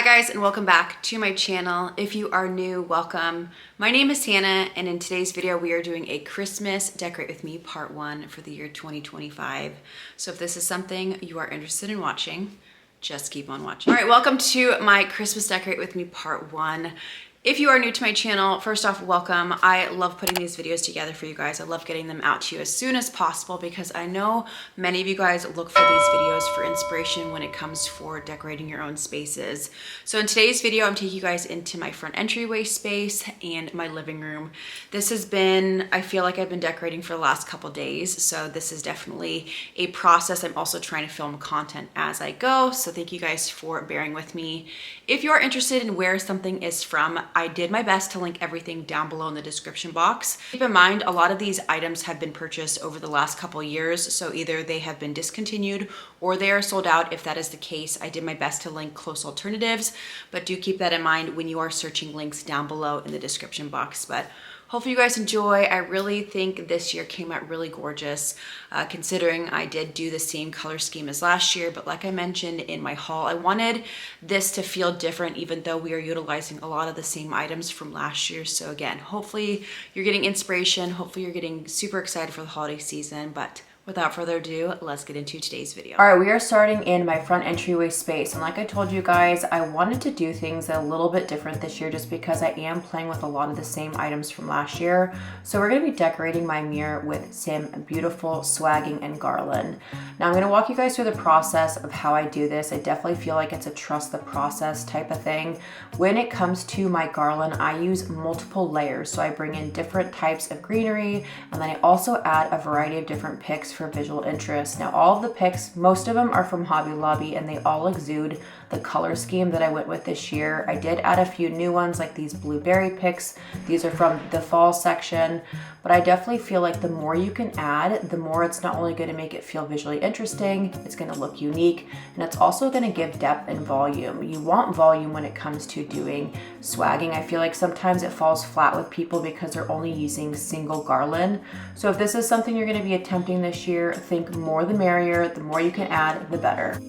Hi guys, and welcome back to my channel. If you are new, welcome. My name is Hannah, and in today's video we are doing a Christmas Decorate With Me Part 1 for the year 2025. So if this is something you are interested in watching, just keep on watching. All right, welcome to my Christmas Decorate With Me Part 1. If you are new to my channel, first off, welcome. I love putting these videos together for you guys. I love getting them out to you as soon as possible because I know many of you guys look for these videos for inspiration when it comes for decorating your own spaces. So in today's video, I'm taking you guys into my front entryway space and my living room. This has been, I feel like I've been decorating for the last couple days, so this is definitely a process. I'm also trying to film content as I go, so thank you guys for bearing with me. If you are interested in where something is from, I did my best to link everything down below in the description box. Keep in mind, a lot of these items have been purchased over the last couple years, so either they have been discontinued or they are sold out. If that is the case, I did my best to link close alternatives, but do keep that in mind when you are searching links down below in the description box. But hopefully you guys enjoy. I really think this year came out really gorgeous, considering I did do the same color scheme as last year. But like I mentioned in my haul, I wanted this to feel different, even though we are utilizing a lot of the same items from last year. So again, hopefully you're getting inspiration. Hopefully you're getting super excited for the holiday season. But without further ado, let's get into today's video. All right, we are starting in my front entryway space. And like I told you guys, I wanted to do things a little bit different this year just because I am playing with a lot of the same items from last year. So we're gonna be decorating my mirror with some beautiful swagging and garland. Now I'm gonna walk you guys through the process of how I do this. I definitely feel like it's a trust the process type of thing. When it comes to my garland, I use multiple layers. So I bring in different types of greenery, and then I also add a variety of different picks for visual interest. Now all of the picks, most of them are from Hobby Lobby, and they all exude the color scheme that I went with this year. I did add a few new ones like these blueberry picks. These are from the fall section, but I definitely feel like the more you can add, the more it's not only going to make it feel visually interesting, it's going to look unique, and it's also going to give depth and volume. You want volume when it comes to doing swagging. I feel like sometimes it falls flat with people because they're only using single garland. So if this is something you're going to be attempting this year, think more the merrier. The more you can add, the better.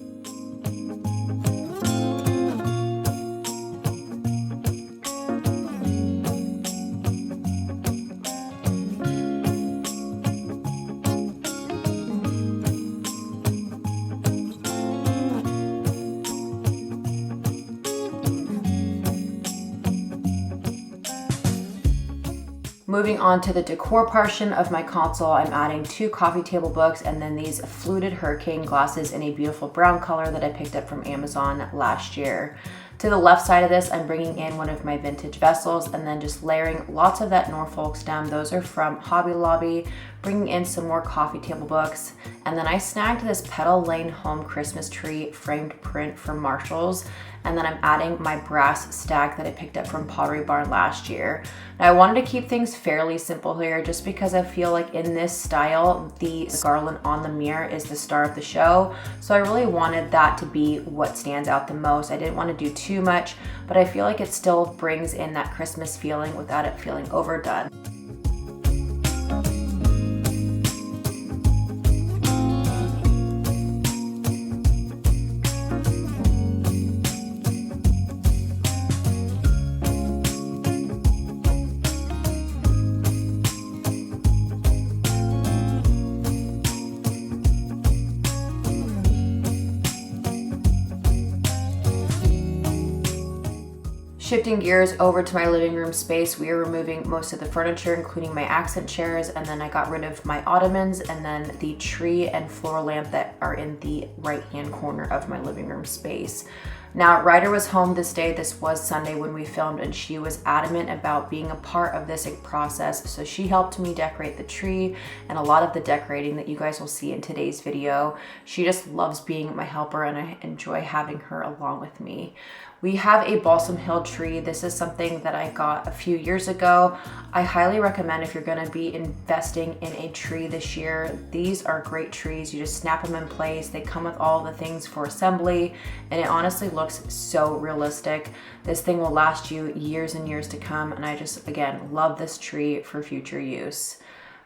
Moving on to the decor portion of my console, I'm adding 2 coffee table books and then these fluted hurricane glasses in a beautiful brown color that I picked up from Amazon last year. To the left side of this, I'm bringing in one of my vintage vessels and then just layering lots of that Norfolk stem. Those are from Hobby Lobby. Bringing in some more coffee table books. And then I snagged this Petal Lane Home Christmas tree framed print from Marshall's. And then I'm adding my brass stack that I picked up from Pottery Barn last year. Now I wanted to keep things fairly simple here just because I feel like in this style, the garland on the mirror is the star of the show. So I really wanted that to be what stands out the most. I didn't want to do too much, but I feel like it still brings in that Christmas feeling without it feeling overdone. Shifting gears over to my living room space, we are removing most of the furniture, including my accent chairs, and then I got rid of my ottomans and then the tree and floor lamp that are in the right-hand corner of my living room space. Now, Ryder was home this day. This was Sunday when we filmed, and she was adamant about being a part of this process. So she helped me decorate the tree and a lot of the decorating that you guys will see in today's video. She just loves being my helper, and I enjoy having her along with me. We have a Balsam Hill tree. This is something that I got a few years ago. I highly recommend if you're gonna be investing in a tree this year, these are great trees. You just snap them in place. They come with all the things for assembly, and it honestly looks so realistic. This thing will last you years and years to come, and I just, again, love this tree for future use.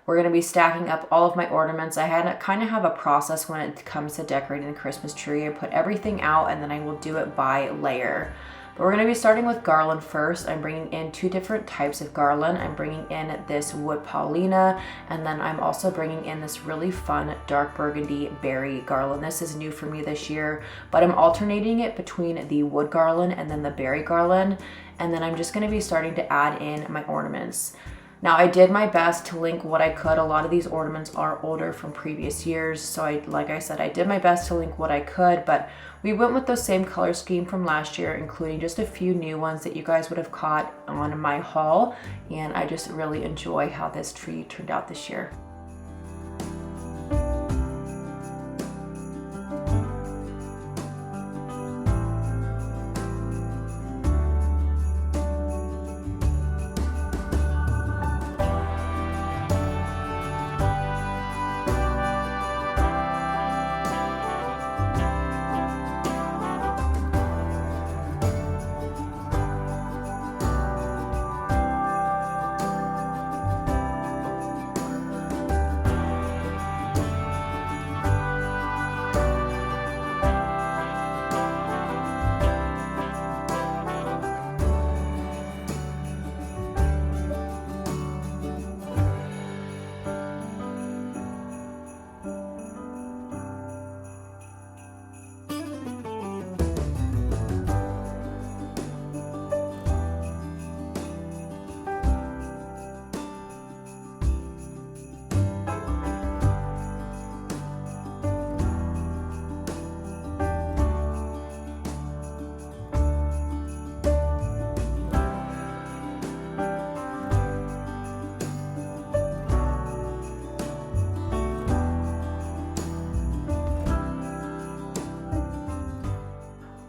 We're going to be stacking up all of my ornaments. I kind of have a process when it comes to decorating the Christmas tree. I put everything out and then I will do it by layer. But we're gonna be starting with garland first. I'm bringing in 2 different types of garland. I'm bringing in this wood Paulina, and then I'm also bringing in this really fun dark burgundy berry garland. This is new for me this year, but I'm alternating it between the wood garland and then the berry garland. And then I'm just gonna be starting to add in my ornaments. Now I did my best to link what I could. A lot of these ornaments are older from previous years. So like I said, I did my best to link what I could, but we went with the same color scheme from last year, including just a few new ones that you guys would have caught on my haul. And I just really enjoy how this tree turned out this year.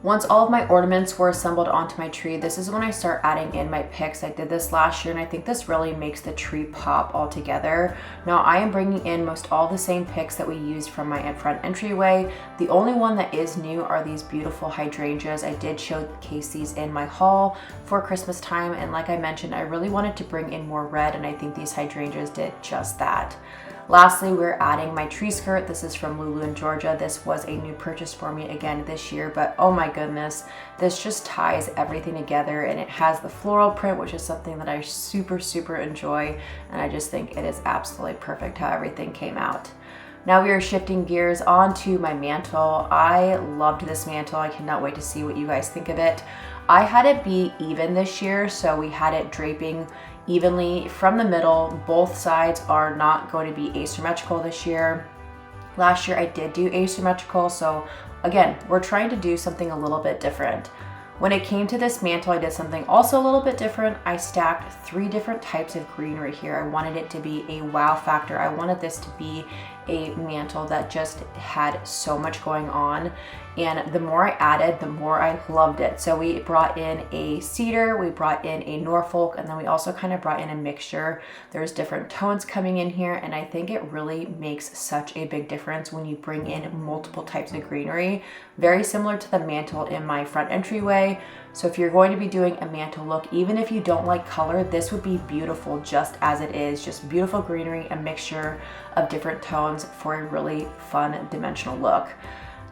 Once all of my ornaments were assembled onto my tree, this is when I start adding in my picks. I did this last year and I think this really makes the tree pop all together. Now I am bringing in most all the same picks that we used from my front entryway. The only one that is new are these beautiful hydrangeas. I did showcase these in my haul for Christmas time, and like I mentioned, I really wanted to bring in more red, and I think these hydrangeas did just that. Lastly, we're adding my tree skirt. This is from Lulu in Georgia. This was a new purchase for me again this year, but oh my goodness, this just ties everything together, and it has the floral print, which is something that I super enjoy, and I just think it is absolutely perfect how everything came out. Now we are shifting gears onto my mantle. I loved this mantle. I cannot wait to see what you guys think of it. I had it be even this year, so we had it draping evenly from the middle. Both sides are not going to be asymmetrical this year. Last year I did do asymmetrical, so again, we're trying to do something a little bit different. When it came to this mantle, I did something also a little bit different. I stacked 3 different types of green right here. I wanted it to be a wow factor. I wanted this to be a mantle that just had so much going on, and the more I added, the more I loved it. So we brought in a cedar, we brought in a Norfolk, and then we also kind of brought in a mixture. There's different tones coming in here, and I think it really makes such a big difference when you bring in multiple types of greenery. Very similar to the mantle in my front entryway. So if you're going to be doing a mantle look, even if you don't like color, this would be beautiful just as it is. Just beautiful greenery, a mixture of different tones for a really fun dimensional look.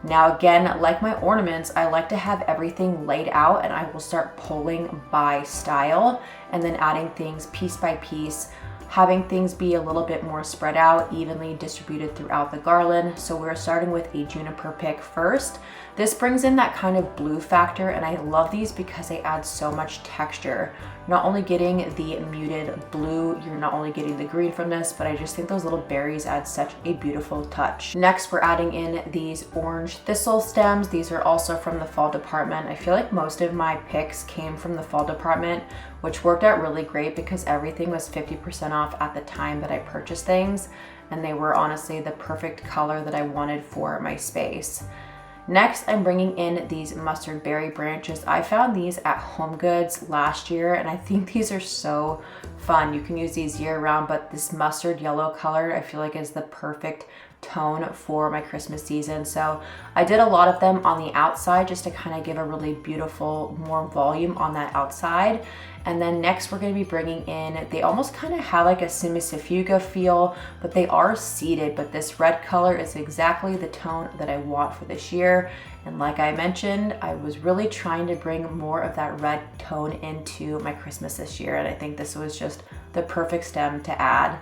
Now again, like my ornaments, I like to have everything laid out, and I will start pulling by style and then adding things piece by piece, having things be a little bit more spread out, evenly distributed throughout the garland. So we're starting with a juniper pick first. This brings in that kind of blue factor, and I love these because they add so much texture. Not only getting the muted blue, you're not only getting the green from this, but I just think those little berries add such a beautiful touch. Next, we're adding in these orange thistle stems. These are also from the fall department. I feel like most of my picks came from the fall department, which worked out really great because everything was 50% off at the time that I purchased things, and they were honestly the perfect color that I wanted for my space. Next, I'm bringing in these mustard berry branches. I found these at HomeGoods last year, and I think these are so fun. You can use these year round, but this mustard yellow color I feel like is the perfect tone for my Christmas season. So I did a lot of them on the outside just to kind of give a really beautiful, more volume on that outside. And then next we're going to be bringing in, they almost kind of have like a semicifuga feel, but they are seated. But this red color is exactly the tone that I want for this year. And like I mentioned, I was really trying to bring more of that red tone into my Christmas this year. And I think this was just the perfect stem to add.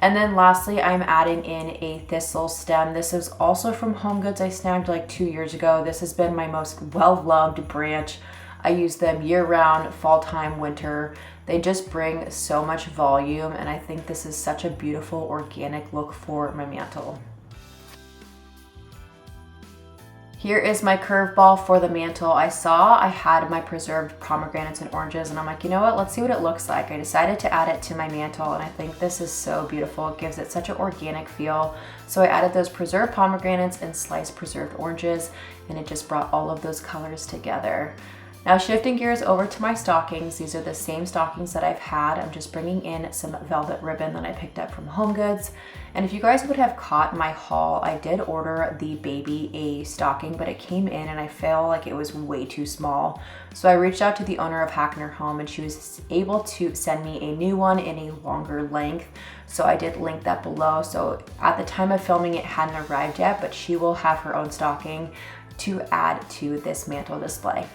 And then lastly, I'm adding in a thistle stem. This is also from HomeGoods I snagged like 2 years ago. This has been my most well-loved branch. I use them year-round, fall time, winter. They just bring so much volume, and I think this is such a beautiful organic look for my mantle. Here is my curveball for the mantle. I saw I had my preserved pomegranates and oranges, and I'm like, you know what, let's see what it looks like. I decided to add it to my mantle, and I think this is so beautiful. It gives it such an organic feel. So I added those preserved pomegranates and sliced preserved oranges, and it just brought all of those colors together. Now shifting gears over to my stockings, these are the same stockings that I've had. I'm just bringing in some velvet ribbon that I picked up from HomeGoods. And if you guys would have caught my haul, I did order the baby a stocking, but it came in and I felt like it was way too small. So I reached out to the owner of Hackner Home and she was able to send me a new one in a longer length. So I did link that below. So at the time of filming, it hadn't arrived yet, but she will have her own stocking to add to this mantle display.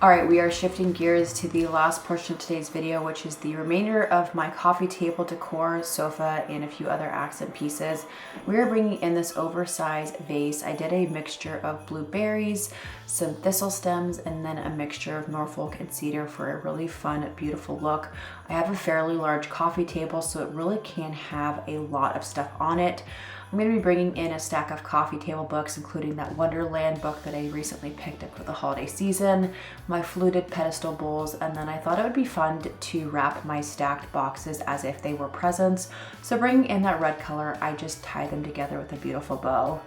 All right, we are shifting gears to the last portion of today's video, which is the remainder of my coffee table decor, sofa, and a few other accent pieces. We are bringing in this oversized vase. I did a mixture of blueberries, some thistle stems, and then a mixture of Norfolk and cedar for a really fun, beautiful look. I have a fairly large coffee table, so it really can have a lot of stuff on it. I'm going to be bringing in a stack of coffee table books, including that Wonderland book that I recently picked up for the holiday season, my fluted pedestal bowls, and then I thought it would be fun to wrap my stacked boxes as if they were presents. So bringing in that red color, I just tie them together with a beautiful bow.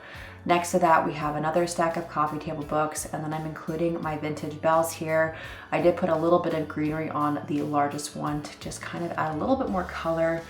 Next to that, we have another stack of coffee table books, and then I'm including my vintage bells here. I did put a little bit of greenery on the largest one to just kind of add a little bit more color.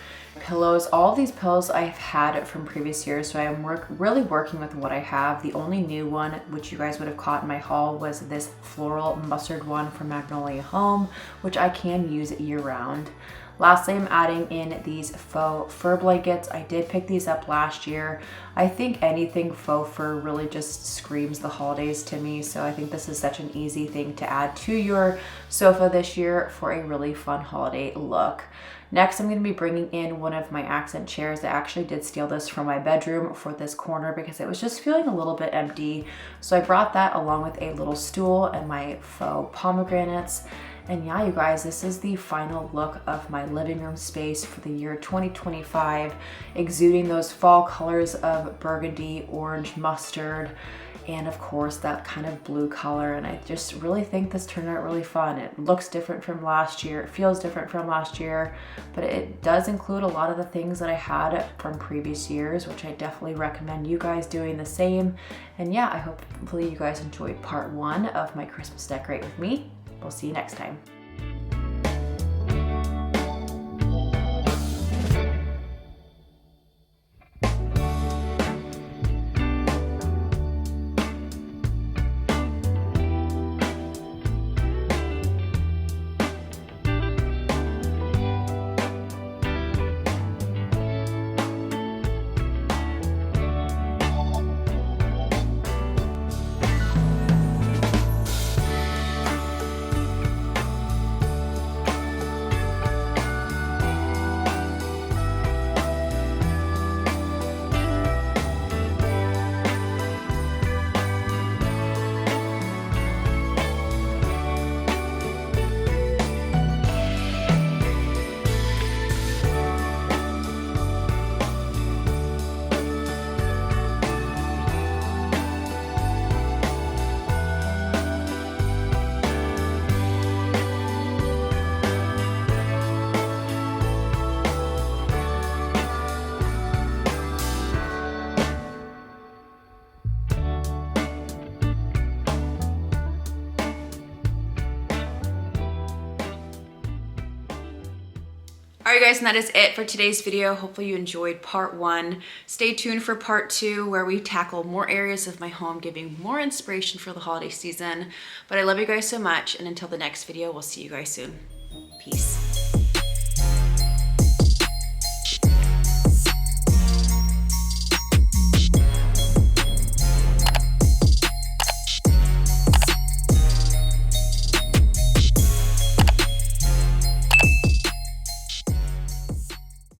Pillows, all of these pillows I've had from previous years, so I'm really working with what I have. The only new one, which you guys would have caught in my haul, was this floral mustard one from Magnolia Home, which I can use year round. Lastly, I'm adding in these faux fur blankets. I did pick these up last year. I think anything faux fur really just screams the holidays to me, so I think this is such an easy thing to add to your sofa this year for a really fun holiday look. Next, I'm going to be bringing in one of my accent chairs. I actually did steal this from my bedroom for this corner because it was just feeling a little bit empty. So I brought that along with a little stool and my faux pomegranates. And yeah, you guys, this is the final look of my living room space for the year 2025, exuding those fall colors of burgundy, orange, mustard, and of course that kind of blue color. And I just really think this turned out really fun. It looks different from last year, it feels different from last year, but it does include a lot of the things that I had from previous years, which I definitely recommend you guys doing the same. And yeah, I hopefully you guys enjoyed part 1 of my Christmas decorate with me. We'll see you next time. All right guys, and that is it for today's video. Hopefully you enjoyed part 1. Stay tuned for part 2 where we tackle more areas of my home, giving more inspiration for the holiday season. But I love you guys so much, and until the next video, we'll see you guys soon. Peace.